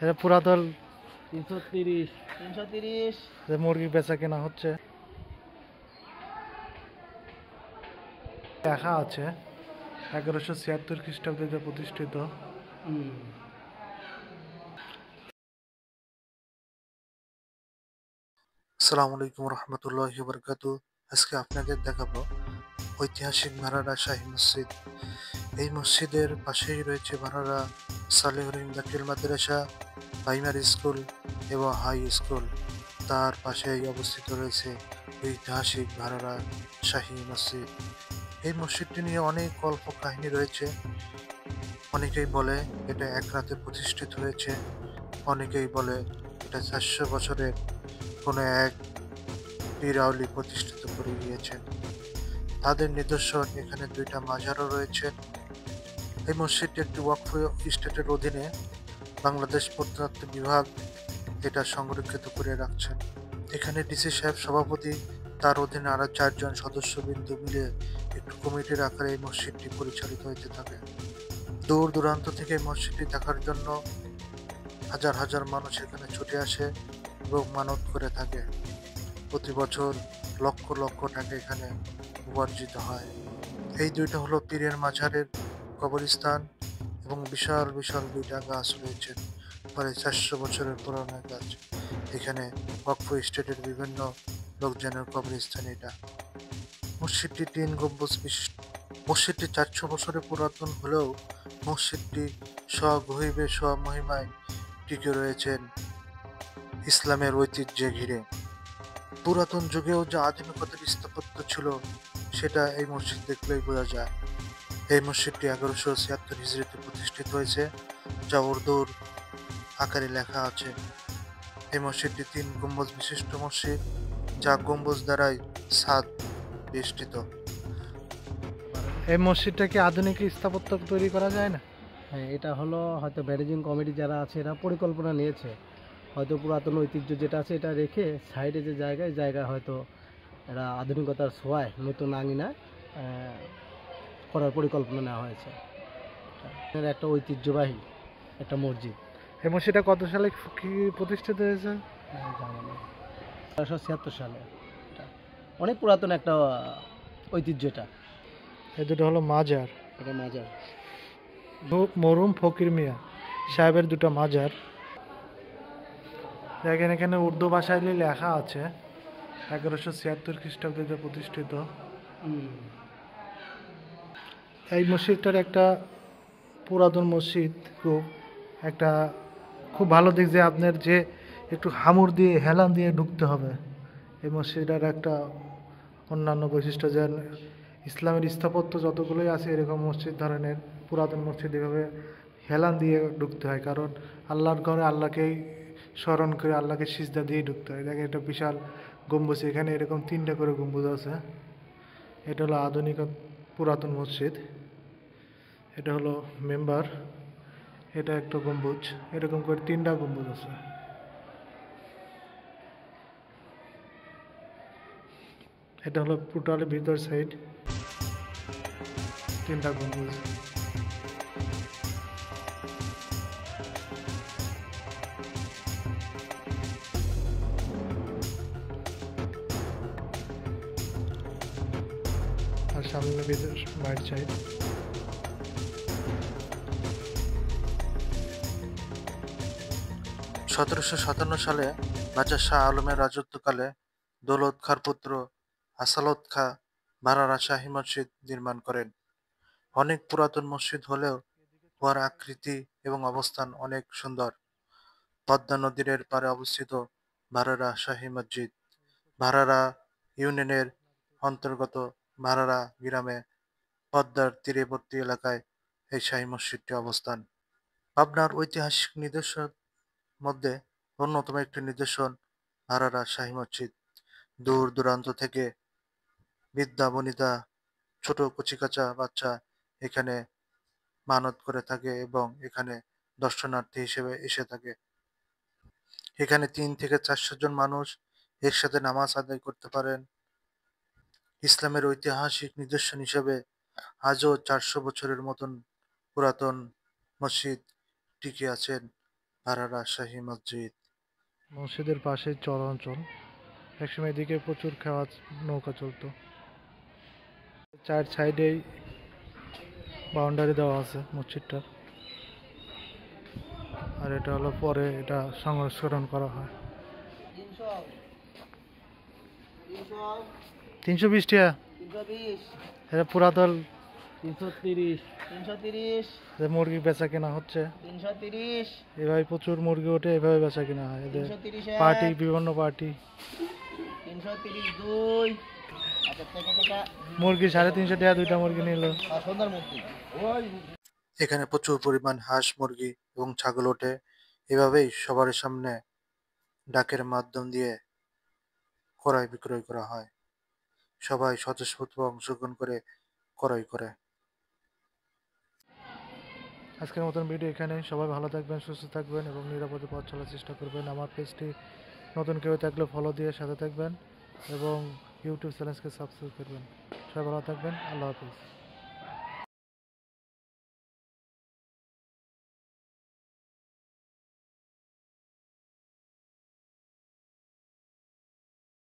এটা পুরাতন 330 330 মুরগি বেচা কেনা হচ্ছে। লেখা আছে 1176 খ্রিস্টাব্দে প্রতিষ্ঠিত। আসসালামু আলাইকুম রহমতুল্লাহি বরকাতু। আজকে আপনাদের দেখাবো ঐতিহাসিক ভারাড়া শাহী মসজিদ। এই মসজিদের পাশেই রয়েছে ভারাড়া সালেহরিন দাখিল মাদ্রাসা, প্রাইমারি স্কুল এবং হাই স্কুল। তার পাশেই অবস্থিত রয়েছে ঐতিহাসিক ভারাড়া শাহী মসজিদ। এই মসজিদটি নিয়ে অনেক গল্প কাহিনী রয়েছে। অনেকেই বলে এটা এক রাতে প্রতিষ্ঠিত হয়েছে, অনেকেই বলে এটা 400 বছরের কোনো এক পীর-আউলি প্রতিষ্ঠিত করে গিয়েছেন। তাদের নিদর্শন এখানে দুইটা মাজারও রয়েছে। এই মসজিদটি একটি ওয়াকফ স্টেটের অধীনে বাংলাদেশ প্রত্নতত্ত্ব বিভাগ এটা সংরক্ষিত করে রাখছেন। এখানে ডিসি সাহেব সভাপতি, তার অধীনে আরো 4 জন সদস্যবৃন্দ মিলে একটি কমিটির আকারে এই মসজিদটি পরিচালিত হতে থাকে। দূর দূরান্ত থেকে এই মসজিদটি দেখার জন্য হাজার হাজার মানুষ এখানে ছুটে আসে এবং মানত করে থাকে। প্রতি বছর লক্ষ লক্ষ টাকা এখানে উপার্জিত হয়। এই দুইটা হলো পীরের মাজারের কবরস্থান এবং বিশাল বিশাল দুইটা গাছ রয়েছে, প্রায় 400 বছরের পুরানো গাছ। এখানে ওয়াকফ স্টেটের বিভিন্ন লোকজনের কবরস্থান এটা। মসজিদটি 3 গম্বুজ বিশিষ্ট। মসজিদটি 400 বছরের পুরাতন হলেও মসজিদটি স্বগহিবে স্বমহিমায় টিকে রয়েছেন ইসলামের ঐতিহ্যে ঘিরে। পুরাতন যুগেও যে আধুনিকতার স্থাপত্য ছিল সেটা এই মসজিদ দেখলেই বোঝা যায়। এই মসজিদটি 1176 হিজরিতে প্রতিষ্ঠিত হয়েছে, যা উর্দুর আকারে লেখা আছে। এই মসজিদটি 3 গম্বুজ বিশিষ্ট মসজিদ, যা গম্বুজ দ্বারাই ছাদ বেষ্টিত। এই মসজিদটা কি আধুনিক স্থাপত্য তৈরি করা যায় না? হ্যাঁ, এটা হলো হয়তো ম্যানেজিং কমিটি যারা আছে এরা পরিকল্পনা নিয়েছে, হয়তো পুরাতন ঐতিহ্য যেটা আছে এটা রেখে সাইডে যে জায়গায় হয়তো এরা আধুনিকতার ছোঁয়ায় নতুন আঙিনায় করার পরিকল্পনা নেওয়া হয়েছে। এটা একটা ঐতিহ্যবাহী একটা মসজিদ। এই মসজিদটা কত সালে কি প্রতিষ্ঠিত হয়েছে? 1976 সালে। এটা অনেক পুরাতন একটা ঐতিহ্য এটা। এই দুটো হলো মাজার, এটা মাজার। মরহুম ফকির মিয়া সাহেবের দুটো মাজার। দেখেন এখানে উর্দু ভাষায় লেখা আছে 1176 খ্রিস্টাব্দে প্রতিষ্ঠিত। এই মসজিদটার একটা পুরাতন মসজিদ, খুব ভালো দিক যে আপনার যে একটু হামুর দিয়ে হেলান দিয়ে ঢুকতে হবে। এই মসজিদটার একটা অন্যান্য বৈশিষ্ট্য যে ইসলামের স্থাপত্য যতগুলোই আছে এরকম মসজিদ ধরনের পুরাতন মসজিদ এভাবে হেলান দিয়ে ঢুকতে হয়, কারণ আল্লাহর ঘরে আল্লাহকেই স্মরণ করে আল্লাহকে সিজদা দিয়ে ঢুকতে হয়। দেখেন এটা বিশাল গম্বুজ, এখানে এরকম 3টা করে গম্বুজ আছে। এটা হলো আধুনিক পুরাতন মসজিদ। এটা হলো মেম্বার, এটা একটা গম্বুজ, এরকম করে 3টা গম্বুজ আছে। এটা হলো টোটালি ভিতর সাইড, 3টা গম্বুজ। আর সামনে ভিতর বাইর সাইড। সালে রাজা শাহ আলমের রাজত্বকালে দৌলত খাঁর পুত্র আসালত খাঁ ভারাড়া শাহী মসজিদ নির্মাণ করেন। অনেক পুরাতন মসজিদ হলেও উহার আকৃতি এবং অবস্থান অনেক সুন্দর। পদ্মা নদীর এর পারে অবস্থিত ভারাড়া শাহী মসজিদ ভারাড়া ইউনিয়নের অন্তর্গত ভারাড়া গ্রামে পদ্মার তীরবর্তী এলাকায় এই শাহী মসজিদটি অবস্থান। পাবনার ঐতিহাসিক নিদর্শন মধ্যে অন্যতম একটি নিদর্শন ভারাড়া শাহী মসজিদ। দূর দূরান্ত থেকে বিদ্যা বনিতা, ছোট কচিকাঁচা বাচ্চা এখানে মানত করে থাকে এবং এখানে দর্শনার্থী হিসেবে এসে থাকে। এখানে 3 থেকে 400 জন মানুষ একসাথে নামাজ আদায় করতে পারেন। ইসলামের ঐতিহাসিক নিদর্শন হিসেবে আজও 400 বছরের মতন পুরাতন মসজিদ টিকে আছেন। ভাড়া রাজশাহী মসজিদ। মসজিদের পাশেই চরাঞ্চল। একসময় এদিকে প্রচুর খাওয়া নৌকা চলতো। চার সাইডেই বাউন্ডারি দেওয়া আছে মসজিদটার। আর এটা হলো পরে এটা সংস্করণ করা হয়। 320 টাকা এটা পুরাতন। 330 মুরগি বেচা কেনা হচ্ছে 330 এভাবে প্রচুর মুরগি ওঠে, এভাবে বেচা কেনা হয় এদের পার্টি, বিভিন্ন পার্টি। 330 2 মুরগি 350 টাকা, 2টা মুরগি নিল। সুন্দর মুক্তি। এখানে প্রচুর পরিমাণ হাঁস, মুরগি এবং ছাগল ওঠে। এভাবেই সবার সামনে ডাকের মাধ্যম দিয়ে ক্রয় বিক্রয় করা হয়। সবাই স্বতঃস্ফূর্তভাবে অংশগ্রহণ করে ক্রয় করে। আজকের মতন ভিডিও এখানে। সবাই ভালো থাকবেন, সুস্থ থাকবেন এবং নিরাপদে পথ চলার চেষ্টা করবেন। আমার পেজটি নতুন কেউ থাকলে ফলো দিয়ে সাথে থাকবেন এবং ইউটিউব চ্যানেলকে সাবস্ক্রাইব করবেন। সবাই ভালো থাকবেন। আল্লাহ হাফিজ।